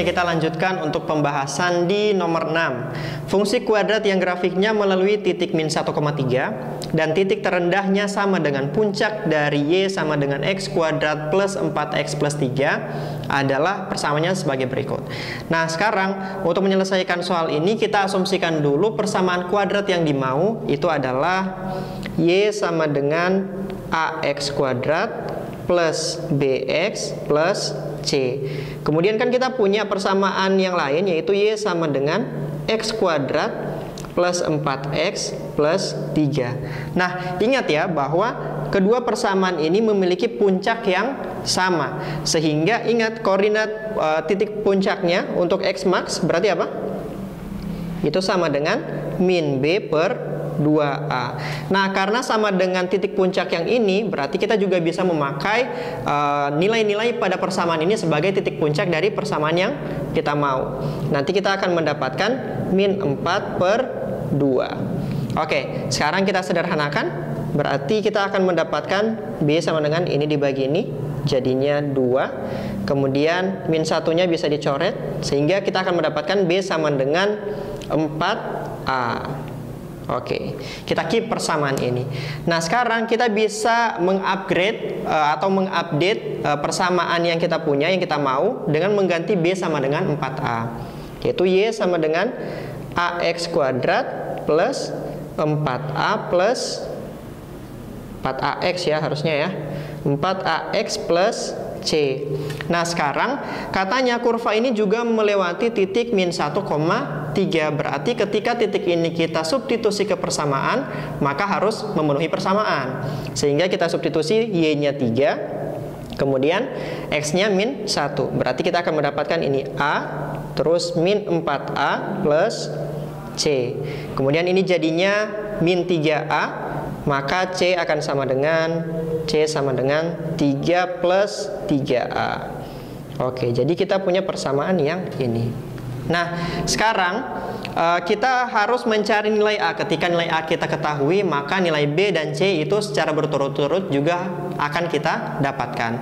Oke, kita lanjutkan untuk pembahasan di nomor 6. Fungsi kuadrat yang grafiknya melalui titik min 1,3 dan titik terendahnya sama dengan puncak dari Y sama dengan X kuadrat plus 4X plus 3 adalah persamaannya sebagai berikut. Nah, sekarang untuk menyelesaikan soal ini kita asumsikan dulu persamaan kuadrat yang dimau itu adalah Y sama dengan AX kuadrat plus BX plus C. Kemudian kan kita punya persamaan yang lain yaitu Y sama dengan X kuadrat plus 4X plus 3. Nah, ingat ya bahwa kedua persamaan ini memiliki puncak yang sama. Sehingga ingat koordinat titik puncaknya untuk X max berarti apa? Itu sama dengan min B per 2A. Nah, karena sama dengan titik puncak yang ini, berarti kita juga bisa memakai nilai-nilai pada persamaan ini sebagai titik puncak dari persamaan yang kita mau. Nanti kita akan mendapatkan min 4 per 2. Oke, sekarang kita sederhanakan. Berarti kita akan mendapatkan B sama dengan ini dibagi ini, jadinya 2. Kemudian min satunya bisa dicoret, sehingga kita akan mendapatkan B sama dengan 4A. Oke, kita keep persamaan ini. Nah, sekarang kita bisa mengupgrade atau mengupdate persamaan yang kita punya, yang kita mau, dengan mengganti B sama dengan 4A. Yaitu Y sama dengan AX kuadrat plus 4A plus 4AX ya harusnya ya. 4AX plus C. Nah, sekarang katanya kurva ini juga melewati titik min 1,3. Berarti ketika titik ini kita substitusi ke persamaan, maka harus memenuhi persamaan. Sehingga kita substitusi Y-nya 3, kemudian X-nya min 1. Berarti kita akan mendapatkan ini A, terus min 4A plus C. Kemudian ini jadinya min 3A, maka C akan sama dengan 3 plus 3A. Oke, jadi kita punya persamaan yang ini. Nah, sekarang kita harus mencari nilai A. Ketika nilai A kita ketahui, maka nilai B dan C itu secara berturut-turut juga akan kita dapatkan.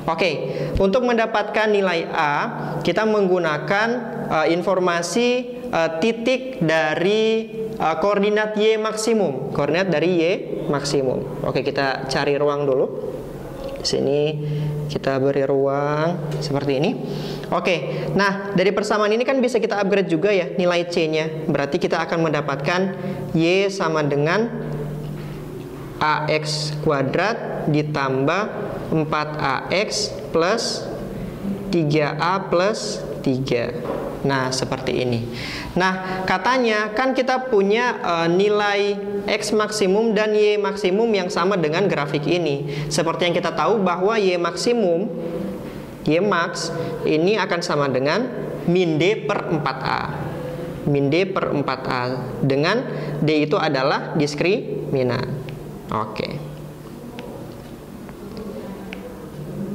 Oke, untuk mendapatkan nilai A, kita menggunakan informasi titik dari koordinat Y maksimum. Koordinat dari Y maksimum. Oke, kita cari ruang dulu. Di sini kita beri ruang seperti ini. Oke, nah dari persamaan ini kan bisa kita upgrade juga ya nilai C-nya. Berarti kita akan mendapatkan Y sama dengan AX kuadrat ditambah 4AX plus 3A plus 3. Nah, seperti ini. Nah, katanya kan kita punya nilai X maksimum dan Y maksimum yang sama dengan grafik ini. Seperti yang kita tahu bahwa Y maksimum, Y max ini akan sama dengan min D per 4A. Min D per 4A dengan D itu adalah diskriminan. Oke.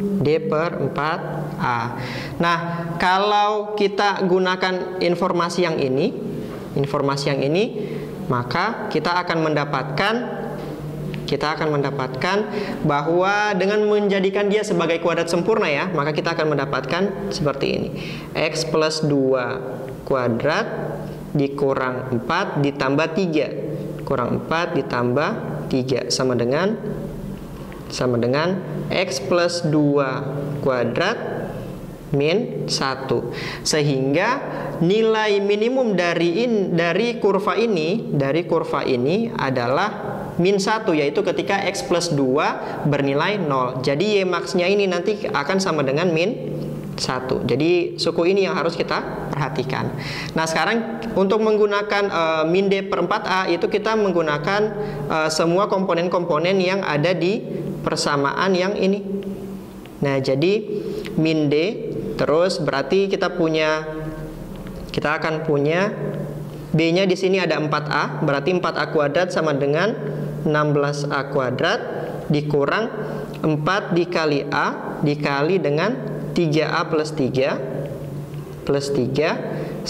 D per 4A. Nah, kalau kita gunakan informasi yang ini, maka kita akan mendapatkan bahwa dengan menjadikan dia sebagai kuadrat sempurna ya, maka kita akan mendapatkan seperti ini. X plus 2 kuadrat dikurang 4 ditambah 3. Kurang 4 ditambah 3 sama dengan X plus 2 kuadrat min 1. Sehingga nilai minimum dari kurva ini adalah min 1, yaitu ketika X plus 2 bernilai 0. Jadi Y max-nya ini nanti akan sama dengan min 1. Jadi suku ini yang harus kita perhatikan. Nah, sekarang untuk menggunakan min D per 4A itu kita menggunakan semua komponen-komponen yang ada di persamaan yang ini. Nah, jadi min D terus berarti kita akan punya B-nya di sini ada 4A, berarti 4A kuadrat sama dengan 16A kuadrat dikurang 4 dikali A dikali dengan 3A plus 3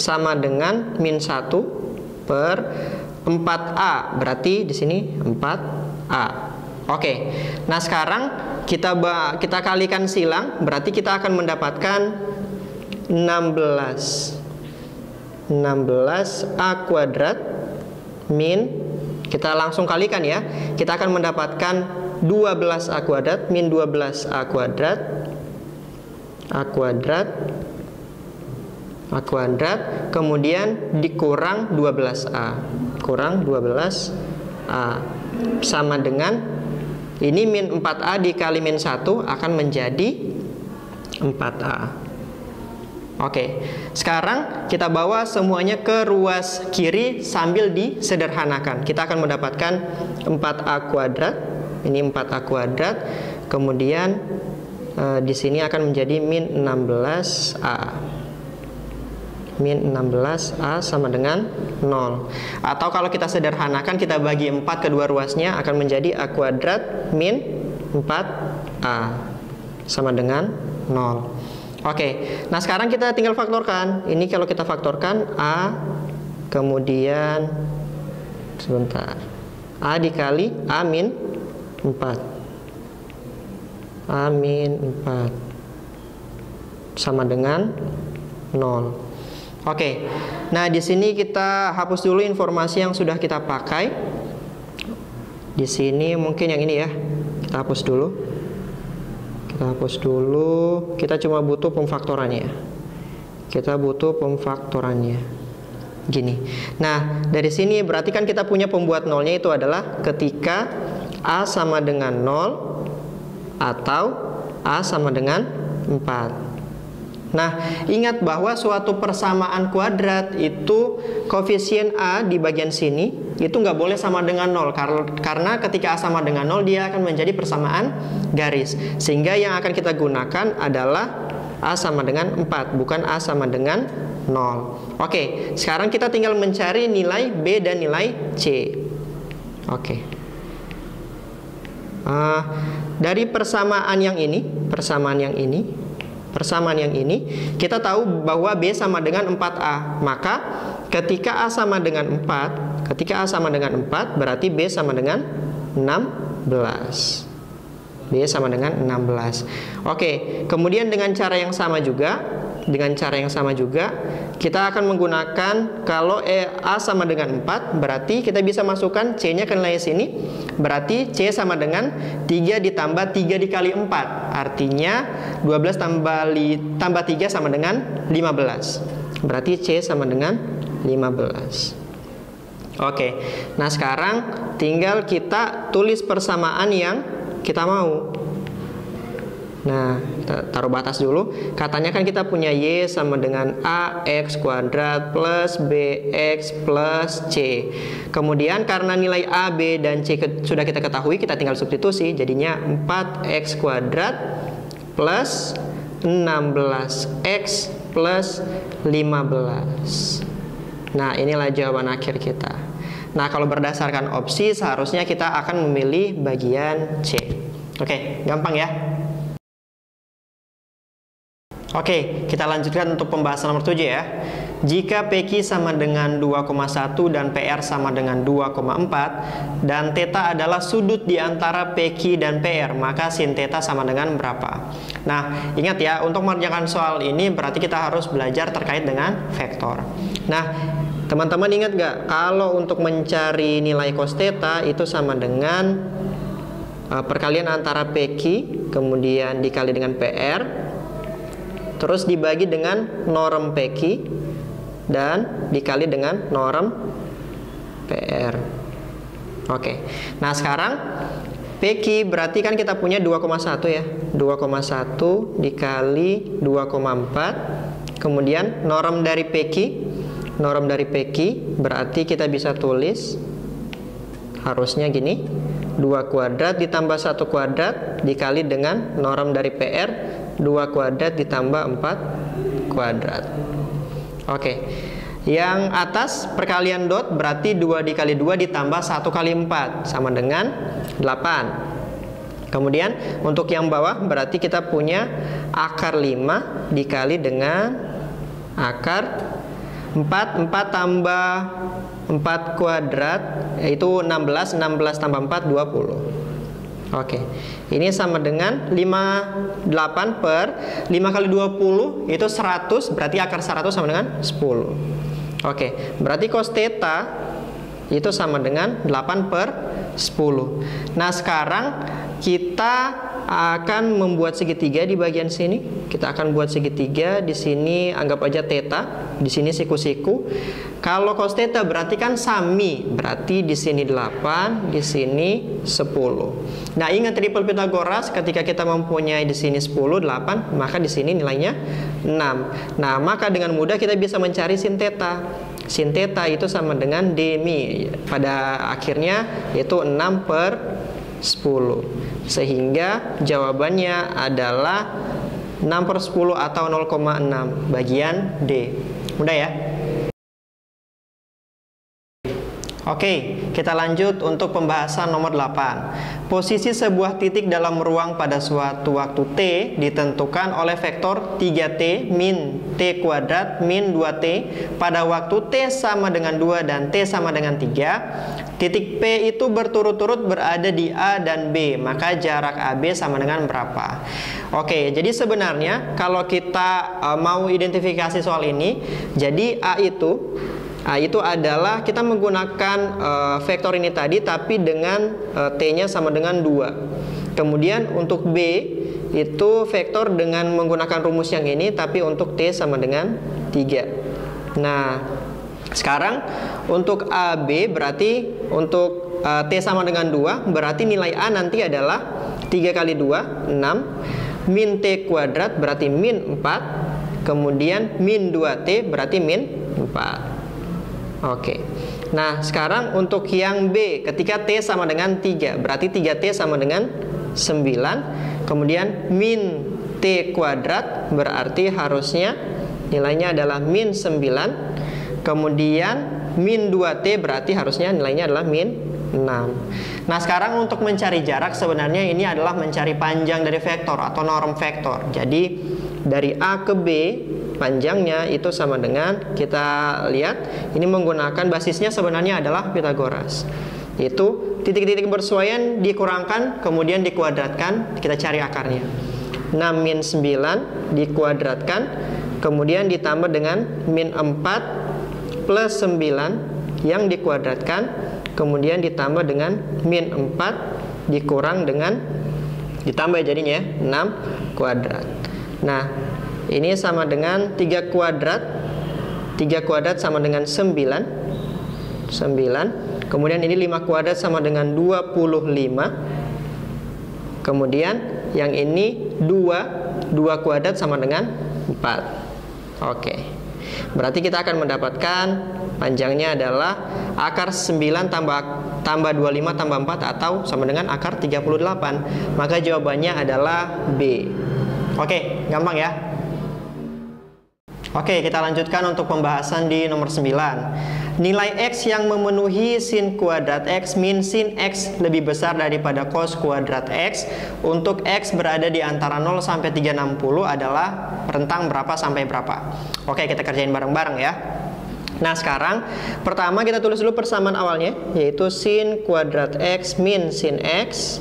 sama dengan min 1 per 4A, berarti di sini 4A. Oke. Nah, sekarang kita kalikan silang, berarti kita akan mendapatkan 16A kuadrat min, kita langsung kalikan ya, kita akan mendapatkan 12A kuadrat min 12A kuadrat A kuadrat, kemudian dikurang 12A, kurang 12A, sama dengan ini min 4A dikali min 1 akan menjadi 4A. Oke, sekarang kita bawa semuanya ke ruas kiri sambil disederhanakan. Kita akan mendapatkan 4A kuadrat, ini 4A kuadrat, kemudian di sini akan menjadi min 16A. Min 16A sama dengan 0. Atau kalau kita sederhanakan, kita bagi 4 kedua ruasnya, akan menjadi A kuadrat min 4A sama dengan 0. Oke, nah sekarang kita tinggal faktorkan. Ini kalau kita faktorkan A, kemudian sebentar, A dikali A min 4, A min 4 sama dengan 0. Oke, nah di sini kita hapus dulu informasi yang sudah kita pakai. Di sini mungkin yang ini ya, kita hapus dulu. Kita cuma butuh pemfaktorannya. Gini. Nah, dari sini berarti kan kita punya pembuat nolnya itu adalah ketika A sama dengan 0 atau A sama dengan 4. Nah, ingat bahwa suatu persamaan kuadrat itu koefisien A di bagian sini itu nggak boleh sama dengan 0, karena ketika A sama dengan 0 dia akan menjadi persamaan garis. Sehingga yang akan kita gunakan adalah A sama dengan 4, bukan A sama dengan 0. Oke, sekarang kita tinggal mencari nilai B dan nilai C. Oke. Dari persamaan yang ini, kita tahu bahwa B sama dengan 4A. Maka ketika A sama dengan 4, berarti B sama dengan 16. B sama dengan 16. Oke, kemudian dengan cara yang sama juga, kita akan menggunakan kalau A sama dengan 4, berarti kita bisa masukkan C-nya ke nilai sini. Berarti C sama dengan 3 ditambah 3 dikali 4. Artinya 12 tambah 3 sama dengan 15. Berarti C sama dengan 15. Oke, nah sekarang tinggal kita tulis persamaan yang kita mau. Nah, kita taruh batas dulu. Katanya kan kita punya Y sama dengan AX kuadrat plus BX plus C. Kemudian karena nilai A, B, dan C sudah kita ketahui, kita tinggal substitusi. Jadinya 4X kuadrat plus 16X plus 15. Nah, inilah jawaban akhir kita. Nah, kalau berdasarkan opsi seharusnya kita akan memilih bagian C. Oke, gampang ya. Oke, kita lanjutkan untuk pembahasan nomor 7 ya. Jika PQ sama dengan 2,1 dan PR sama dengan 2,4 dan θ adalah sudut di antara PQ dan PR, maka sin θ sama dengan berapa? Nah, ingat ya, untuk mengerjakan soal ini berarti kita harus belajar terkait dengan vektor. Nah, teman-teman ingat gak, kalau untuk mencari nilai cos θ itu sama dengan perkalian antara PQ kemudian dikali dengan PR, terus dibagi dengan norm PQ dan dikali dengan norm PR. Oke. Nah, sekarang PQ berarti kan kita punya 2,1 ya. 2,1 dikali 2,4. Kemudian norm dari PQ berarti kita bisa tulis harusnya gini. 2 kuadrat ditambah 1 kuadrat dikali dengan norm dari PR 2 kuadrat ditambah 4 kuadrat. Oke. Yang atas perkalian dot berarti 2 dikali 2 ditambah 1 kali 4 sama dengan 8. Kemudian untuk yang bawah berarti kita punya akar 5 dikali dengan akar 4 tambah 4 kuadrat yaitu 16 tambah 4 20. Oke, ini sama dengan 58 per 5 kali 20 itu 100, berarti akar 100 sama dengan 10. Oke, berarti cos theta itu sama dengan 8 per 10. Nah, sekarang kita akan membuat segitiga di bagian sini. Kita akan buat segitiga di sini, anggap aja theta, di sini siku-siku. Kalau cos theta berarti kan sami, berarti di sini 8, di sini 10. Nah, ingat triple Pythagoras, ketika kita mempunyai di sini 10, 8, maka di sini nilainya 6. Nah, maka dengan mudah kita bisa mencari sin theta. Sin theta itu sama dengan d mi. Pada akhirnya yaitu 6 per 10. Sehingga jawabannya adalah 6 per 10 atau 0,6 bagian D. Mudah ya? Oke, kita lanjut untuk pembahasan nomor 8. Posisi sebuah titik dalam ruang pada suatu waktu T ditentukan oleh vektor 3T min T kuadrat min 2T pada waktu T sama dengan 2 dan T sama dengan 3. Titik P itu berturut-turut berada di A dan B, maka jarak AB sama dengan berapa? Oke, jadi sebenarnya kalau kita mau identifikasi soal ini, jadi A itu adalah kita menggunakan vektor ini tadi tapi dengan T-nya sama dengan 2. Kemudian untuk B itu vektor dengan menggunakan rumus yang ini tapi untuk T sama dengan 3. Nah, sekarang untuk AB berarti untuk T sama dengan 2, berarti nilai A nanti adalah 3 kali 2, 6. Min T kuadrat berarti min 4. Kemudian min 2T berarti min 4. Oke. Nah, sekarang untuk yang B, ketika T sama dengan 3, berarti 3T sama dengan 9. Kemudian min T kuadrat berarti harusnya nilainya adalah min 9. Kemudian min 2T berarti harusnya nilainya adalah min 6. Nah, sekarang untuk mencari jarak sebenarnya ini adalah mencari panjang dari vektor atau norm vektor. Jadi dari A ke B panjangnya itu sama dengan, kita lihat ini menggunakan basisnya sebenarnya adalah Pythagoras. Itu titik-titik bersuaian dikurangkan kemudian dikuadratkan, kita cari akarnya. 6 min 9 dikuadratkan kemudian ditambah dengan min 4 plus 9 yang dikuadratkan kemudian ditambah dengan min 4 dikurang dengan ditambah jadinya 6 kuadrat. Nah, ini sama dengan 3 kuadrat. 3 kuadrat sama dengan 9. Kemudian ini 5 kuadrat sama dengan 25. Kemudian yang ini 2 kuadrat sama dengan 4. Oke. Berarti kita akan mendapatkan panjangnya adalah akar 9 tambah 25 tambah 4 atau sama dengan akar 38. Maka jawabannya adalah B. Oke, gampang ya. Oke, kita lanjutkan untuk pembahasan di nomor 9. Nilai X yang memenuhi sin kuadrat X min sin X lebih besar daripada cos kuadrat X untuk X berada di antara 0 sampai 360 adalah rentang berapa sampai berapa. Oke, kita kerjain bareng-bareng ya. Nah, sekarang pertama kita tulis dulu persamaan awalnya, yaitu sin kuadrat X min sin X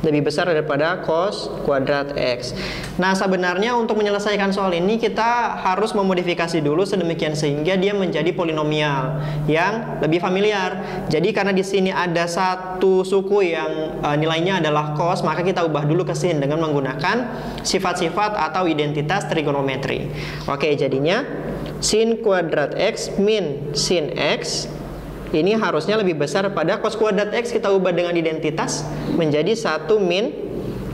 lebih besar daripada cos kuadrat X. Nah, sebenarnya untuk menyelesaikan soal ini kita harus memodifikasi dulu sedemikian sehingga dia menjadi polinomial yang lebih familiar. Jadi karena di sini ada satu suku yang nilainya adalah cos, maka kita ubah dulu ke sin dengan menggunakan sifat-sifat atau identitas trigonometri. Oke, jadinya sin kuadrat X min sin X ini harusnya lebih besar pada cos kuadrat X, kita ubah dengan identitas menjadi 1 min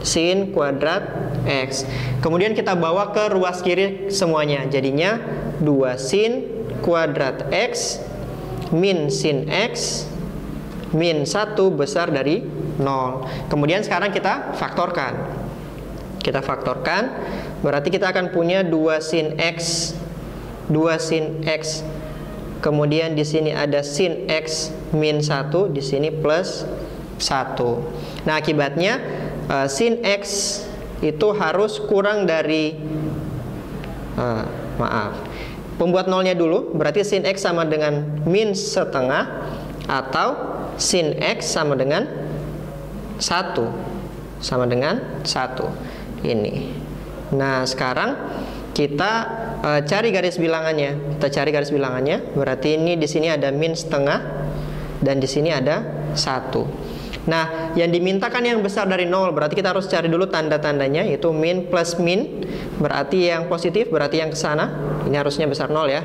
sin kuadrat X. Kemudian kita bawa ke ruas kiri semuanya, jadinya 2 sin kuadrat X min sin X min 1 besar dari 0. Kemudian sekarang kita faktorkan. Kita faktorkan, berarti kita akan punya 2 sin X. Kemudian di sini ada sin X min 1, di sini plus 1. Nah, akibatnya sin X itu harus kurang dari pembuat nolnya dulu, berarti sin X sama dengan min setengah atau sin X sama dengan sama dengan 1 ini. Nah, sekarang kita cari garis bilangannya. Kita cari garis bilangannya. Berarti ini di sini ada min setengah dan di sini ada 1. Nah, yang dimintakan yang besar dari 0, berarti kita harus cari dulu tanda-tandanya, yaitu min plus min. Berarti yang positif, berarti yang ke sana. Ini harusnya besar 0 ya.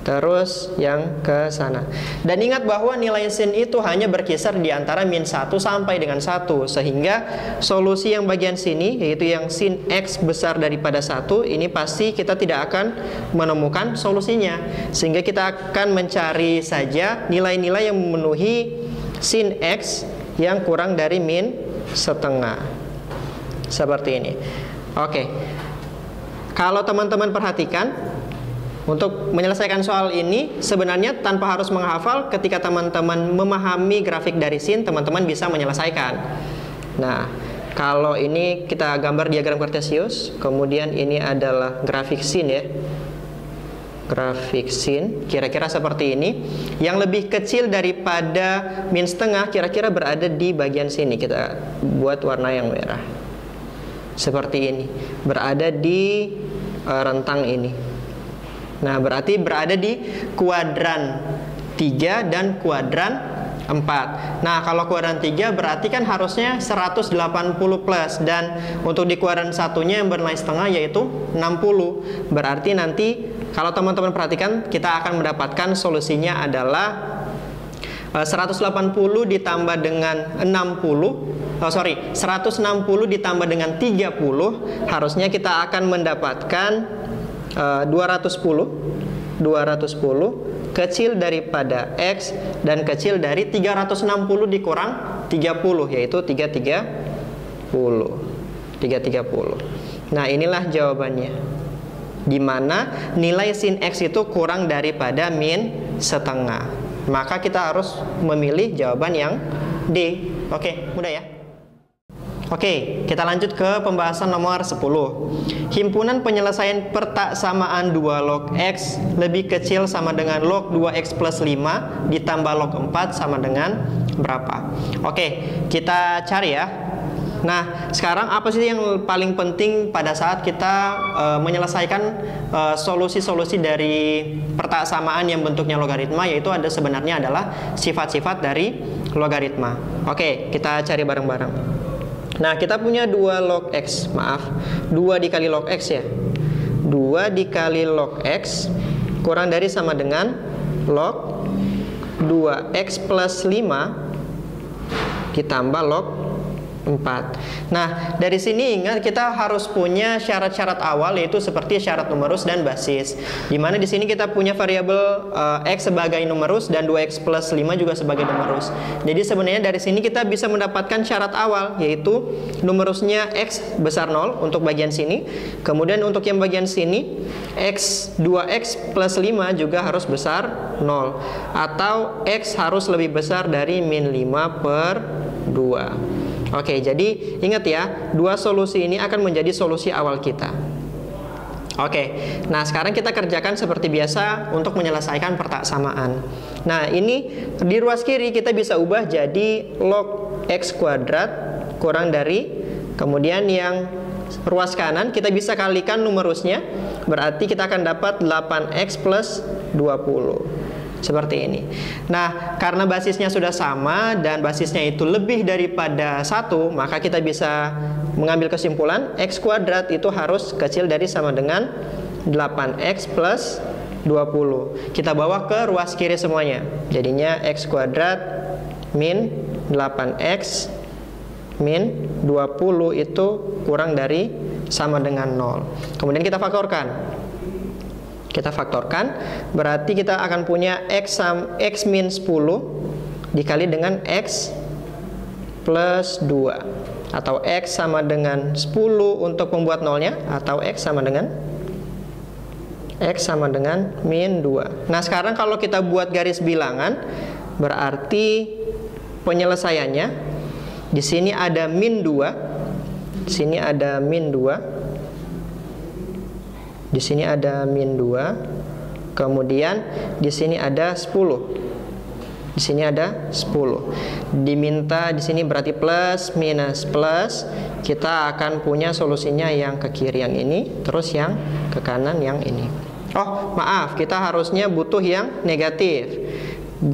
Terus yang ke sana. Dan ingat bahwa nilai sin itu hanya berkisar di antara min 1 sampai dengan 1. Sehingga solusi yang bagian sini, yaitu yang sin X besar daripada 1, ini pasti kita tidak akan menemukan solusinya. Sehingga kita akan mencari saja nilai-nilai yang memenuhi sin X yang kurang dari min setengah. Seperti ini. Oke. Kalau teman-teman perhatikan, untuk menyelesaikan soal ini, sebenarnya tanpa harus menghafal, ketika teman-teman memahami grafik dari sin, teman-teman bisa menyelesaikan. Nah, kalau ini kita gambar diagram kartesius, kemudian ini adalah grafik sin ya. Grafik sin, kira-kira seperti ini. Yang lebih kecil daripada min setengah, kira-kira berada di bagian sini. Kita buat warna yang merah. Seperti ini. Berada di rentang ini. Nah, berarti berada di kuadran 3 dan kuadran 4. Nah, kalau kuadran 3 berarti kan harusnya 180 plus. Dan untuk di kuadran satunya yang bernilai setengah yaitu 60. Berarti nanti kalau teman-teman perhatikan, kita akan mendapatkan solusinya adalah 180 ditambah dengan 160 ditambah dengan 30. Harusnya kita akan mendapatkan 210 kecil daripada X dan kecil dari 360 dikurang 30, yaitu 330. Nah, inilah jawabannya, di mana nilai sin X itu kurang daripada min setengah. Maka kita harus memilih jawaban yang D. Oke, mudah ya. Oke, kita lanjut ke pembahasan nomor 10. Himpunan penyelesaian pertaksamaan 2 log X lebih kecil sama dengan log 2X plus 5 ditambah log 4 sama dengan berapa? Oke, kita cari ya. Nah, sekarang apa sih yang paling penting pada saat kita menyelesaikan solusi-solusi dari pertaksamaan yang bentuknya logaritma, yaitu sebenarnya adalah sifat-sifat dari logaritma. Oke, kita cari bareng-bareng. Nah, kita punya 2 log X, 2 dikali log X ya. 2 dikali log X kurang dari sama dengan log 2X plus 5 ditambah log 4. Nah, dari sini ingat kita harus punya syarat-syarat awal, yaitu seperti syarat numerus dan basis. Dimana di sini kita punya variabel X sebagai numerus dan 2X plus 5 juga sebagai numerus. Jadi sebenarnya dari sini kita bisa mendapatkan syarat awal, yaitu numerusnya X besar 0 untuk bagian sini. Kemudian untuk yang bagian sini, 2X plus 5 juga harus besar 0. Atau X harus lebih besar dari min 5 per 2. Oke, jadi ingat ya, 2 solusi ini akan menjadi solusi awal kita. Oke, nah sekarang kita kerjakan seperti biasa untuk menyelesaikan pertaksamaan. Nah, ini di ruas kiri kita bisa ubah jadi log X kuadrat kurang dari, kemudian yang ruas kanan kita bisa kalikan numerusnya, berarti kita akan dapat 8X plus 20. Seperti ini. Nah, karena basisnya sudah sama dan basisnya itu lebih daripada 1, maka kita bisa mengambil kesimpulan X kuadrat itu harus kecil dari sama dengan 8X plus 20. Kita bawa ke ruas kiri semuanya. Jadinya X kuadrat min 8X min 20 itu kurang dari sama dengan 0. Kemudian kita faktorkan. Berarti kita akan punya X min 10 dikali dengan X plus 2, atau X sama dengan 10 untuk membuat nolnya, atau X sama dengan min 2. Nah, sekarang kalau kita buat garis bilangan, berarti penyelesaiannya di sini ada min 2, di sini ada min 2, di sini ada min 2, kemudian di sini ada 10. Di sini ada 10. Diminta di sini berarti plus minus plus. Kita akan punya solusinya yang ke kiri yang ini, terus yang ke kanan yang ini. Oh, maaf, kita harusnya butuh yang negatif.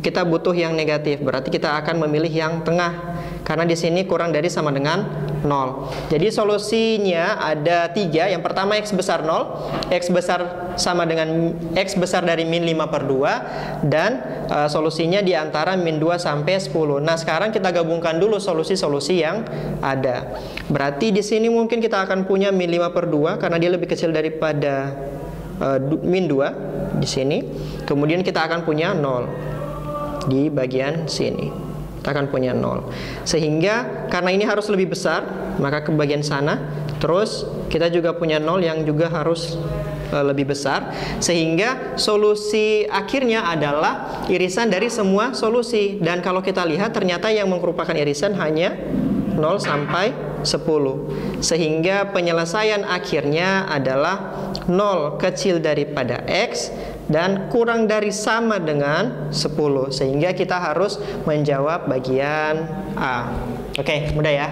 Kita butuh yang negatif, berarti kita akan memilih yang tengah. Karena di sini kurang dari sama dengan 0. Jadi solusinya ada 3. Yang pertama X besar 0, X besar sama dengan X besar dari min 5/2, dan solusinya di antara min 2 sampai 10. Nah, sekarang kita gabungkan dulu solusi-solusi yang ada. Berarti di sini mungkin kita akan punya min 5/2 karena dia lebih kecil daripada min 2 di sini. Kemudian kita akan punya 0 di bagian sini. Kita akan punya 0. Sehingga karena ini harus lebih besar, maka ke bagian sana. Terus kita juga punya 0 yang juga harus lebih besar. Sehingga solusi akhirnya adalah irisan dari semua solusi. Dan kalau kita lihat ternyata yang merupakan irisan hanya 0 sampai 10. Sehingga penyelesaian akhirnya adalah 0 kecil daripada X dan kurang dari sama dengan 10. Sehingga kita harus menjawab bagian A. Oke, mudah ya.